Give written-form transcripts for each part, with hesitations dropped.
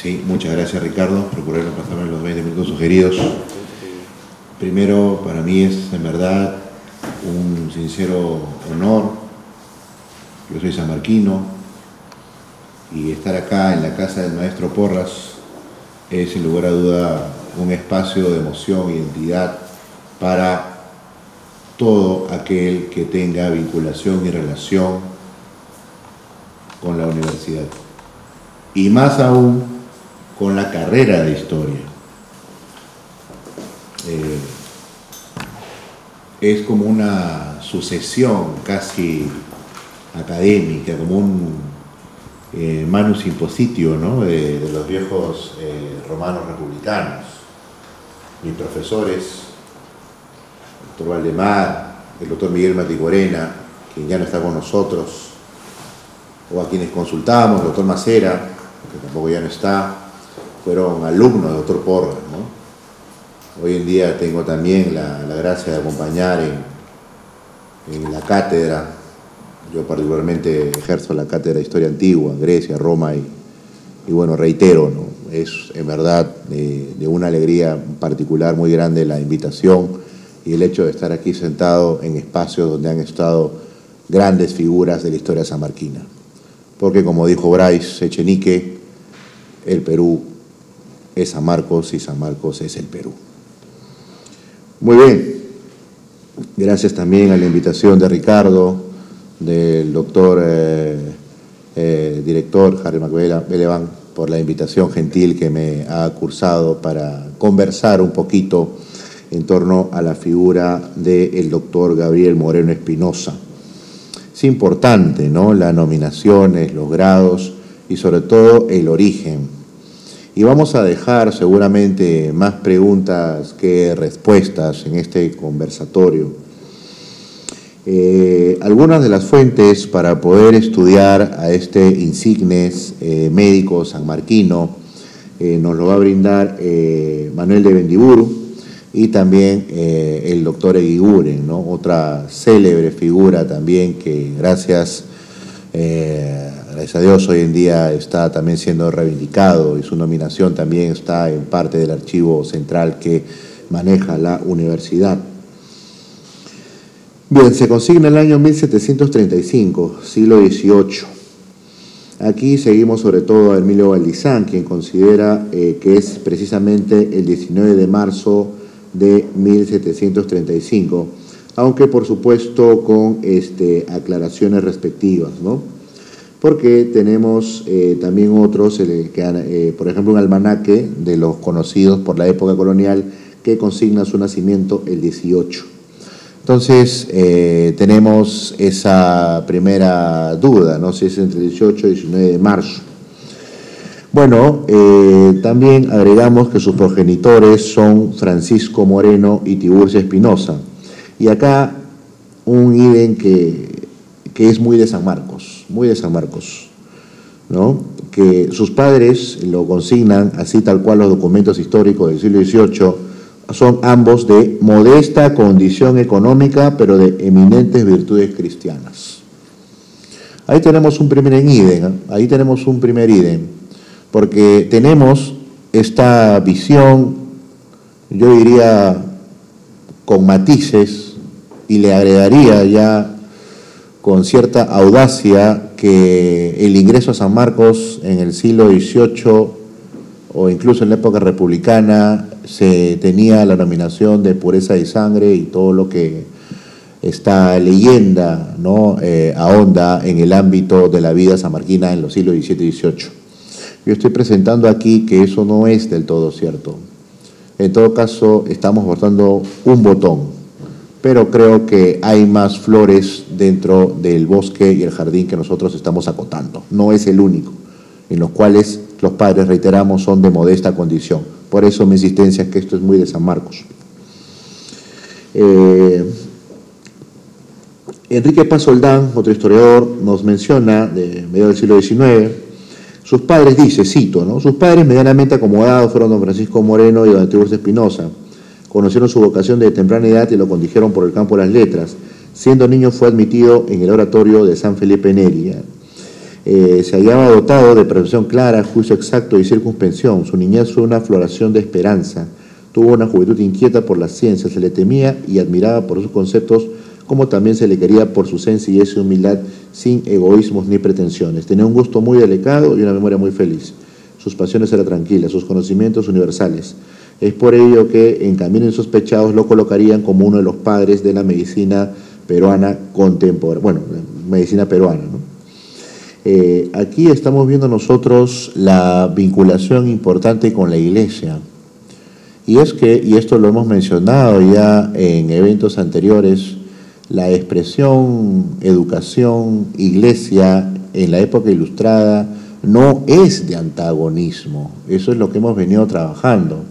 Sí, muchas gracias Ricardo, procuré no pasarme los 20 minutos sugeridos. Primero, para mí es en verdad un sincero honor. Yo soy sanmarquino y estar acá en la casa del maestro Porras es sin lugar a duda un espacio de emoción y identidad para todo aquel que tenga vinculación y relación con la universidad. Y más aún con la carrera de historia. Es como una sucesión casi académica, como un manus impositio, ¿no? de los viejos romanos republicanos. Mis profesores, el doctor Valdemar, el doctor Miguel Maticorena, quien ya no está con nosotros, o a quienes consultábamos, el doctor Macera, que tampoco ya no está, fueron alumnos del doctor Porras, ¿no? Hoy en día tengo también la gracia de acompañar en la cátedra. Yo particularmente ejerzo la cátedra de Historia Antigua, Grecia, Roma, y bueno, reitero, ¿no? Es en verdad de una alegría particular muy grande la invitación y el hecho de estar aquí sentado en espacios donde han estado grandes figuras de la historia sanmarquina. Porque como dijo Bryce Echenique, el Perú es San Marcos y San Marcos es el Perú. Muy bien, gracias también a la invitación de Ricardo, del doctor director Harry McBellevan, por la invitación gentil que me ha cursado para conversar un poquito en torno a la figura del doctor Gabriel Moreno Espinosa. Es importante, ¿no?, las nominaciones, los grados y sobre todo el origen. Y vamos a dejar seguramente más preguntas que respuestas en este conversatorio. Algunas de las fuentes para poder estudiar a este insignes médico sanmarquino nos lo va a brindar Manuel de Bendiburu y también el doctor Eguiguren, ¿no?, otra célebre figura también que gracias a Dios hoy en día está también siendo reivindicado y su nominación también está en parte del archivo central que maneja la universidad. Bien, se consigna el año 1735, siglo XVIII. Aquí seguimos sobre todo a Emilio Valdizán, quien considera que es precisamente el 19 de marzo de 1735, aunque por supuesto con aclaraciones respectivas, ¿no? Porque tenemos también otros, por ejemplo, un almanaque de los conocidos por la época colonial que consigna su nacimiento el 18. Entonces, tenemos esa primera duda, ¿no?, si es entre el 18 y 19 de marzo. Bueno, también agregamos que sus progenitores son Francisco Moreno y Tiburcia Espinosa. Y acá un ídem que es muy de San Marcos, ¿no?, que sus padres lo consignan, así tal cual los documentos históricos del siglo XVIII, son ambos de modesta condición económica, pero de eminentes virtudes cristianas. Ahí tenemos un primer ídem, porque tenemos esta visión, yo diría, con matices, y le agregaría ya con cierta audacia que el ingreso a San Marcos en el siglo XVIII o incluso en la época republicana se tenía la nominación de pureza de sangre y todo lo que esta leyenda, ¿no?, ahonda en el ámbito de la vida sanmarquina en los siglos XVII y XVIII. Yo estoy presentando aquí que eso no es del todo cierto. En todo caso, estamos botando un botón, pero creo que hay más flores dentro del bosque y el jardín que nosotros estamos acotando. No es el único, en los cuales los padres, reiteramos, son de modesta condición. Por eso mi insistencia es que esto es muy de San Marcos. Enrique Paz Soldán, otro historiador, nos menciona, de mediados del siglo XIX, sus padres, dice, cito, ¿no?, sus padres medianamente acomodados fueron don Francisco Moreno y don Tiburcio Espinosa. Conocieron su vocación de temprana edad y lo condujeron por el campo de las letras. Siendo niño fue admitido en el oratorio de San Felipe Neri. Se hallaba dotado de percepción clara, juicio exacto y circunspección. Su niñez fue una floración de esperanza. Tuvo una juventud inquieta por la ciencia, se le temía y admiraba por sus conceptos, como también se le quería por su sencillez y humildad, sin egoísmos ni pretensiones. Tenía un gusto muy delicado y una memoria muy feliz. Sus pasiones eran tranquilas, sus conocimientos universales. Es por ello que en Camino Insospechados lo colocarían como uno de los padres de la medicina peruana contemporánea, bueno, medicina peruana, ¿no? Aquí estamos viendo nosotros la vinculación importante con la Iglesia. Y es que, y esto lo hemos mencionado ya en eventos anteriores, la expresión educación, iglesia, en la época ilustrada, no es de antagonismo. Eso es lo que hemos venido trabajando.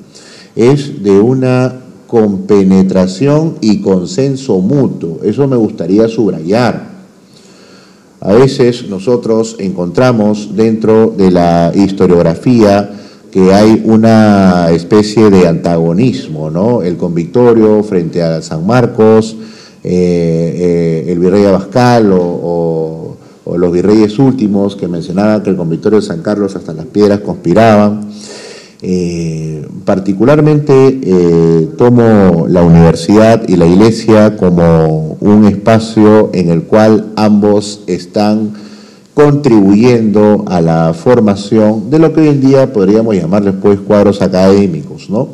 Es de una compenetración y consenso mutuo. Eso me gustaría subrayar. A veces nosotros encontramos dentro de la historiografía que hay una especie de antagonismo, ¿no? El convictorio frente a San Marcos, el virrey Abascal o los virreyes últimos que mencionaban que el convictorio de San Carlos hasta las piedras conspiraban. Particularmente tomo la universidad y la iglesia como un espacio en el cual ambos están contribuyendo a la formación de lo que hoy en día podríamos llamarles pues cuadros académicos, ¿no?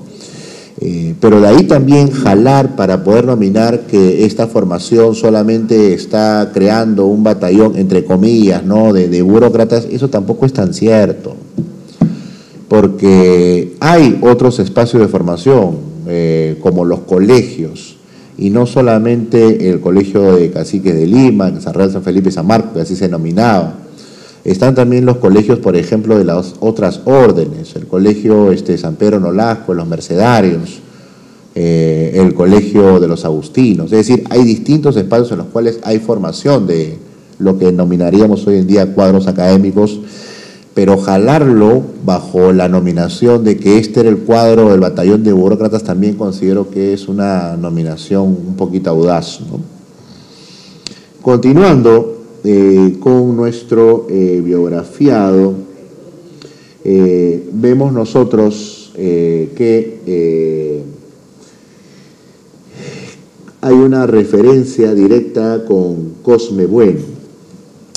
Pero de ahí también jalar para poder nominar que esta formación solamente está creando un batallón, entre comillas, ¿no?, de burócratas, eso tampoco es tan cierto. Porque hay otros espacios de formación, como los colegios, y no solamente el Colegio de Caciques de Lima, en San Real, San Felipe y San Marcos, que así se denominaba. Están también los colegios, por ejemplo, de las otras órdenes, el Colegio San Pedro Nolasco, los Mercedarios, el Colegio de los Agustinos. Es decir, hay distintos espacios en los cuales hay formación de lo que denominaríamos hoy en día cuadros académicos, pero jalarlo bajo la nominación de que este era el cuadro del batallón de burócratas también considero que es una nominación un poquito audaz, ¿no? Continuando con nuestro biografiado, vemos nosotros que hay una referencia directa con Cosme Bueno.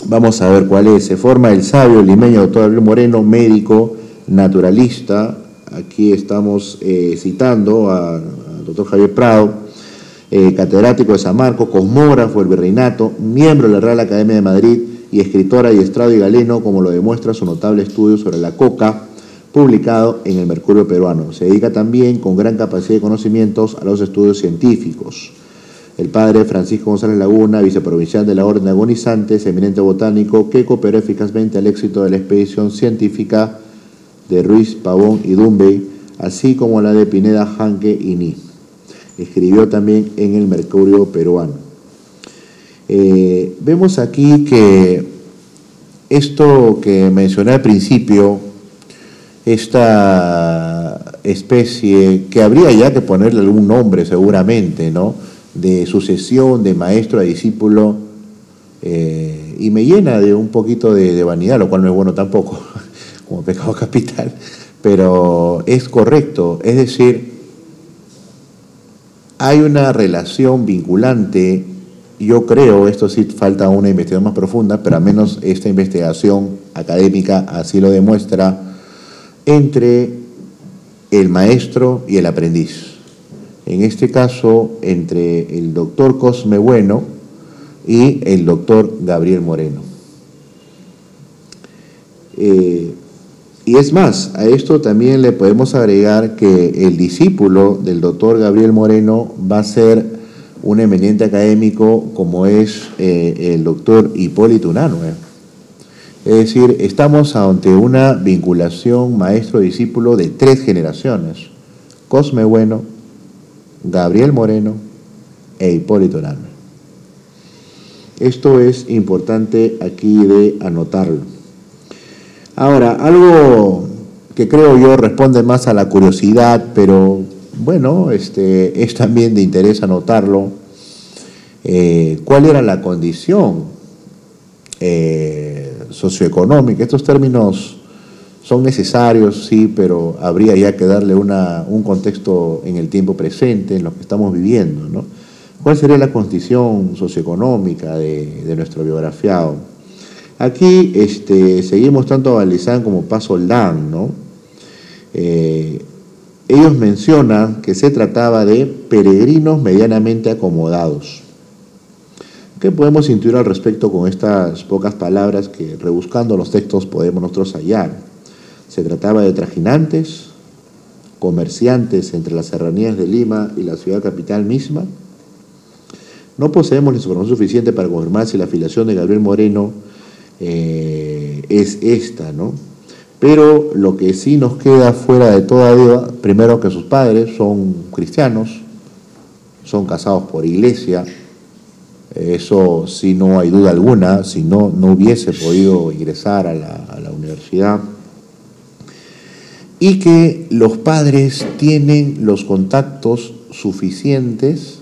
Vamos a ver cuál es. Se forma el sabio limeño doctor Gabriel Moreno, médico, naturalista. Aquí estamos citando al doctor Javier Prado, catedrático de San Marcos, cosmógrafo del virreinato, miembro de la Real Academia de Madrid y escritor adiestrado y galeno, como lo demuestra su notable estudio sobre la coca, publicado en el Mercurio Peruano. Se dedica también con gran capacidad de conocimientos a los estudios científicos. El padre Francisco González Laguna, viceprovincial de la Orden de Agonizantes, eminente botánico que cooperó eficazmente al éxito de la expedición científica de Ruiz, Pavón y Dumbey, así como la de Pineda, Janque y Ní. Escribió también en el Mercurio Peruano. Vemos aquí que esto que mencioné al principio, esta especie que habría ya que ponerle algún nombre seguramente, ¿no?, de sucesión de maestro a discípulo, y me llena de un poquito de vanidad, lo cual no es bueno tampoco, como pecado capital, pero es correcto. Es decir, hay una relación vinculante, yo creo, esto sí falta una investigación más profunda, pero al menos esta investigación académica así lo demuestra, entre el maestro y el aprendiz. En este caso, entre el doctor Cosme Bueno y el doctor Gabriel Moreno. Y es más, a esto también le podemos agregar que el discípulo del doctor Gabriel Moreno va a ser un eminente académico como es el doctor Hipólito Unanue. Es decir, estamos ante una vinculación maestro-discípulo de 3 generaciones: Cosme Bueno, Gabriel Moreno e Hipólito Unanue. Esto es importante aquí de anotarlo. Ahora, algo que creo yo responde más a la curiosidad, pero bueno, es también de interés anotarlo. ¿Cuál era la condición socioeconómica. Estos términos son necesarios, sí, pero habría ya que darle un contexto en el tiempo presente, en lo que estamos viviendo, ¿no? ¿Cuál sería la condición socioeconómica de nuestro biografiado? Aquí seguimos tanto a Balizán como Paz Soldán, ¿no? Ellos mencionan que se trataba de peregrinos medianamente acomodados. ¿Qué podemos intuir al respecto con estas pocas palabras que, rebuscando los textos, podemos nosotros hallar? Se trataba de trajinantes, comerciantes entre las serranías de Lima y la ciudad capital misma. No poseemos la información suficiente para confirmar si la afiliación de Gabriel Moreno es esta, ¿no? Pero lo que sí nos queda fuera de toda duda, primero que sus padres son cristianos, son casados por iglesia, eso sí no hay duda alguna, si no, no hubiese podido ingresar a la universidad, y que los padres tienen los contactos suficientes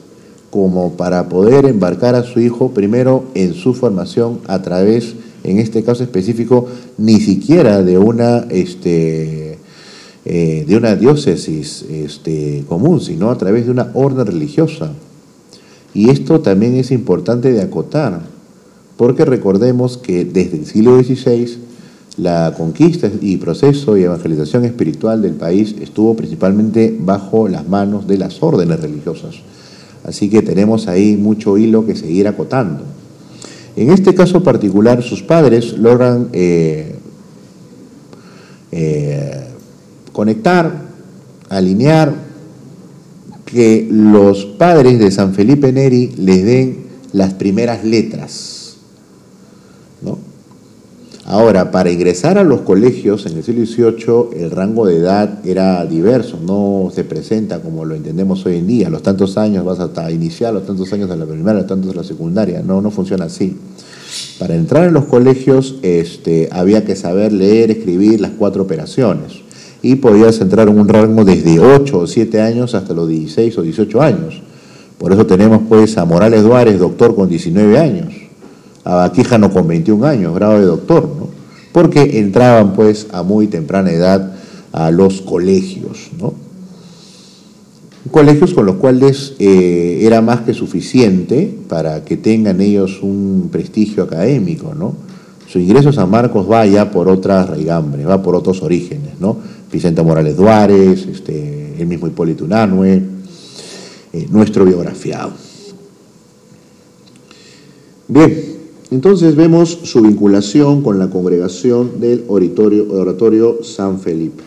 como para poder embarcar a su hijo primero en su formación a través, en este caso específico, ni siquiera de una diócesis común, sino a través de una orden religiosa. Y esto también es importante de acotar, porque recordemos que desde el siglo XVI la conquista y proceso y evangelización espiritual del país estuvo principalmente bajo las manos de las órdenes religiosas. Así que tenemos ahí mucho hilo que seguir acotando. En este caso particular, sus padres logran conectar, alinear, que los padres de San Felipe Neri les den las primeras letras, ¿no? Ahora, para ingresar a los colegios en el siglo XVIII, el rango de edad era diverso, no se presenta como lo entendemos hoy en día, a los tantos años vas hasta iniciar, a los tantos años de la primaria, a los tantos de la secundaria, no funciona así. Para entrar en los colegios había que saber leer, escribir las 4 operaciones, y podías entrar en un rango desde 8 o 7 años hasta los 16 o 18 años. Por eso tenemos pues a Morales Duárez, doctor con 19 años, a Baquíjano con 21 años, grado de doctor, ¿no? Porque entraban pues a muy temprana edad a los colegios, ¿no? Colegios con los cuales era más que suficiente para que tengan ellos un prestigio académico, ¿no? Su ingreso a San Marcos va ya por otras raigambres, va por otros orígenes, ¿no? Vicente Morales Duárez, el mismo Hipólito Unanue, nuestro biografiado. Bien. Entonces vemos su vinculación con la congregación del oratorio San Felipe.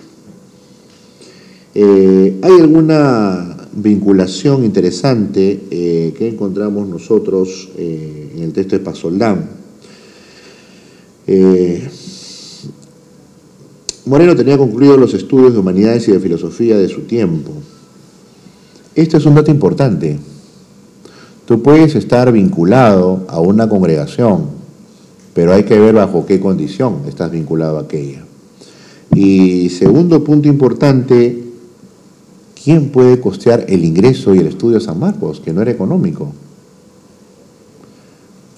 Hay alguna vinculación interesante que encontramos nosotros en el texto de Paz Soldán. Moreno tenía concluido los estudios de humanidades y de filosofía de su tiempo. Este es un dato importante. Tú puedes estar vinculado a una congregación, pero hay que ver bajo qué condición estás vinculado a aquella. Y segundo punto importante, ¿quién puede costear el ingreso y el estudio de San Marcos, que no era económico?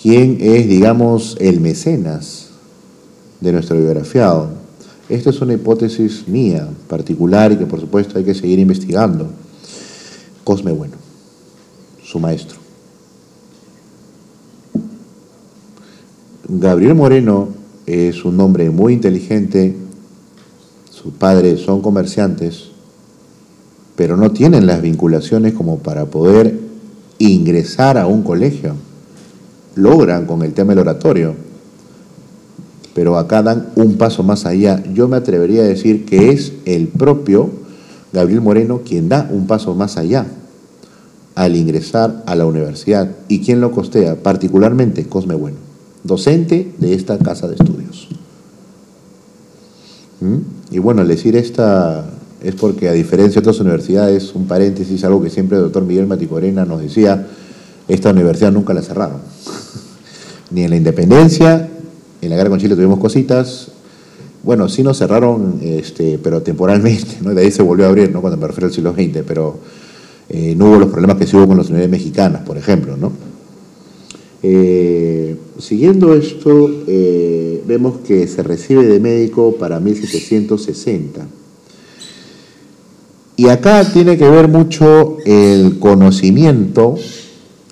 ¿Quién es, digamos, el mecenas de nuestro biografiado? Esta es una hipótesis mía, particular, y que por supuesto hay que seguir investigando. Cosme Bueno, su maestro. Gabriel Moreno es un hombre muy inteligente, sus padres son comerciantes, pero no tienen las vinculaciones como para poder ingresar a un colegio. Logran con el tema del oratorio, pero acá dan un paso más allá. Yo me atrevería a decir que es el propio Gabriel Moreno quien da un paso más allá al ingresar a la universidad. ¿Y quién lo costea? Particularmente Cosme Bueno, docente de esta casa de estudios. Y bueno, al decir esta es porque, a diferencia de otras universidades, un paréntesis, algo que siempre el doctor Miguel Maticorena nos decía, esta universidad nunca la cerraron. Ni en la independencia, en la guerra con Chile tuvimos cositas, bueno, sí nos cerraron, pero temporalmente, ¿no? De ahí se volvió a abrir, ¿no? Cuando me refiero al siglo XX, pero no hubo los problemas que se hubo con las universidades mexicanas, por ejemplo, ¿no? Siguiendo esto, vemos que se recibe de médico para 1760. Y acá tiene que ver mucho el conocimiento,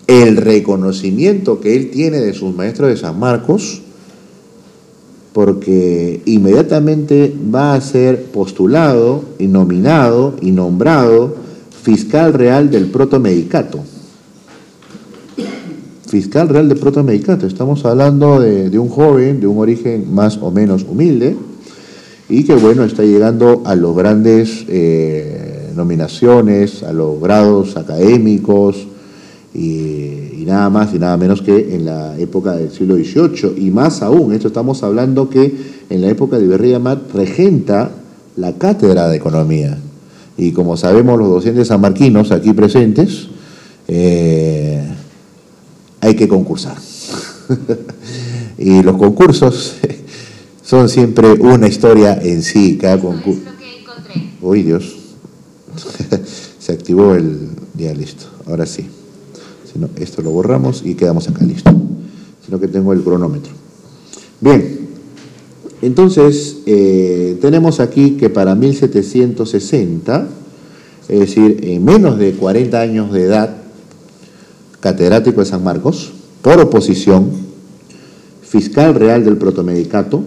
el reconocimiento que él tiene de sus maestros de San Marcos, porque inmediatamente va a ser postulado y nominado y nombrado fiscal real del protomedicato. Fiscal real del protomedicato. Estamos hablando de un joven de un origen más o menos humilde y que, bueno, está llegando a los grandes nominaciones, a los grados académicos y nada más y nada menos que en la época del siglo XVIII. Y más aún, esto estamos hablando que en la época de Virrey Amat regenta la cátedra de economía. Y como sabemos los docentes sanmarquinos aquí presentes, hay que concursar. Y los concursos son siempre una historia en sí, cada concurso. Uy, Dios. Se activó el... Ya, listo. Ahora sí. Si no, esto lo borramos y quedamos acá, listo. Sino que tengo el cronómetro. Bien. Entonces, tenemos aquí que para 1760, es decir, en menos de 40 años de edad, catedrático de San Marcos, por oposición, fiscal real del protomedicato,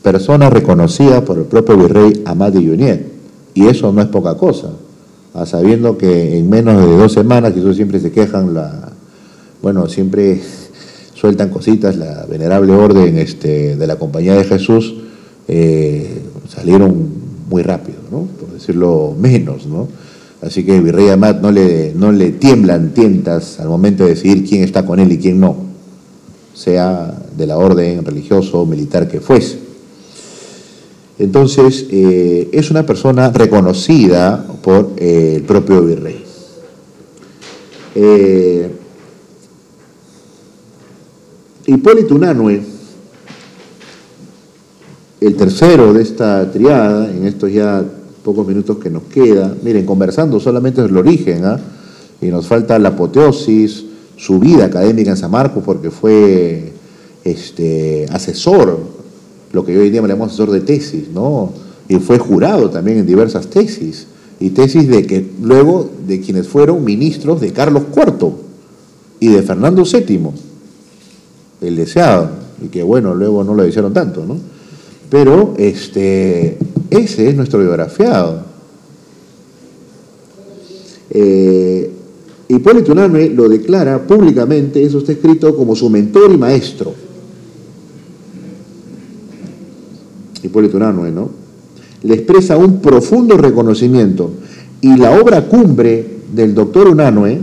persona reconocida por el propio virrey Amat de Junyent, y eso no es poca cosa, sabiendo que en menos de 2 semanas, que eso siempre se quejan, siempre sueltan cositas, la venerable orden de la Compañía de Jesús, salieron muy rápido, ¿no? Por decirlo menos, ¿no? Así que el virrey Amat no le tiemblan tientas al momento de decidir quién está con él y quién no, sea de la orden religioso o militar que fuese. Entonces, es una persona reconocida por el propio virrey. Hipólito Unanue, el tercero de esta triada, en estos ya pocos minutos que nos queda, miren, conversando solamente del origen, y nos falta la apoteosis, su vida académica en San Marcos, porque fue asesor, lo que hoy en día llamamos asesor de tesis, ¿no? Y fue jurado también en diversas tesis, y tesis de que luego de quienes fueron ministros de Carlos IV y de Fernando VII, el deseado, y que bueno, luego no lo hicieron tanto, ¿no? Pero ese es nuestro biografiado. Hipólito Unanue lo declara públicamente, eso está escrito, como su mentor y maestro. Hipólito Unanue, ¿no? Le expresa un profundo reconocimiento, y la obra cumbre del doctor Unanue,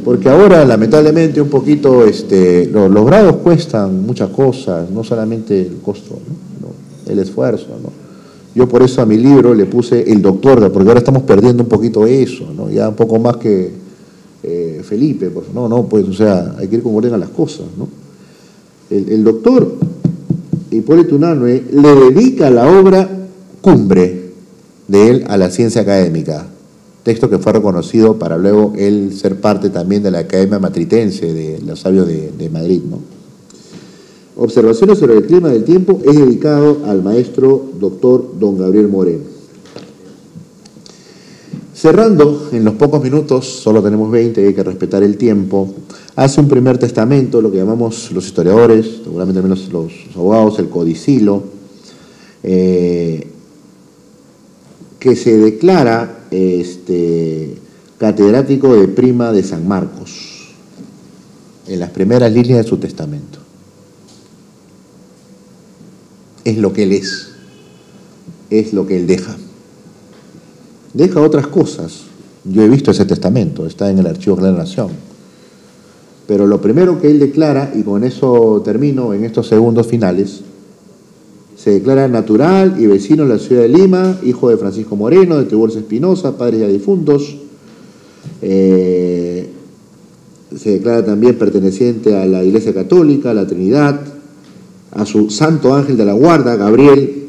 porque ahora lamentablemente un poquito los grados cuestan muchas cosas, no solamente el costo, ¿no? El esfuerzo, ¿no? Yo por eso a mi libro le puse el doctor, porque ahora estamos perdiendo un poquito eso, ¿no? Ya un poco más que Felipe, pues, pues, o sea, hay que ir como orden a las cosas, ¿no? El doctor Hipólito Unanue le dedica la obra cumbre de él a la ciencia académica, texto que fue reconocido para luego él ser parte también de la Academia Matritense de los Sabios de Madrid, ¿no? Observaciones sobre el clima del tiempo es dedicado al maestro doctor don Gabriel Moreno. Cerrando, en los pocos minutos, solo tenemos 20, hay que respetar el tiempo, hace un primer testamento, lo que llamamos los historiadores, seguramente también los abogados, el codicilo, que se declara catedrático de prima de San Marcos, en las primeras líneas de su testamento. Es lo que él es lo que él deja. Deja otras cosas. Yo he visto ese testamento, está en el Archivo General de la Nación. Pero lo primero que él declara, y con eso termino en estos segundos finales, se declara natural y vecino de la ciudad de Lima, hijo de Francisco Moreno, de Tiburcio Espinosa, padres ya difuntos. Se declara también perteneciente a la Iglesia Católica, a la Trinidad, a su santo ángel de la guarda, Gabriel,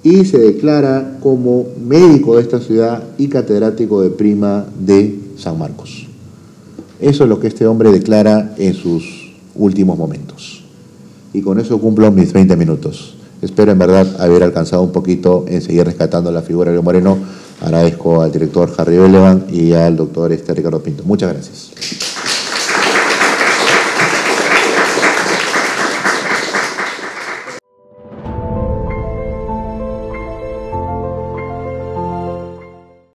y se declara como médico de esta ciudad y catedrático de prima de San Marcos. Eso es lo que este hombre declara en sus últimos momentos. y con eso cumplo mis 20 minutos. Espero en verdad haber alcanzado un poquito en seguir rescatando la figura de Evo Moreno. Agradezco al director Harry Belevan y al doctor Ricardo Pinto. Muchas gracias.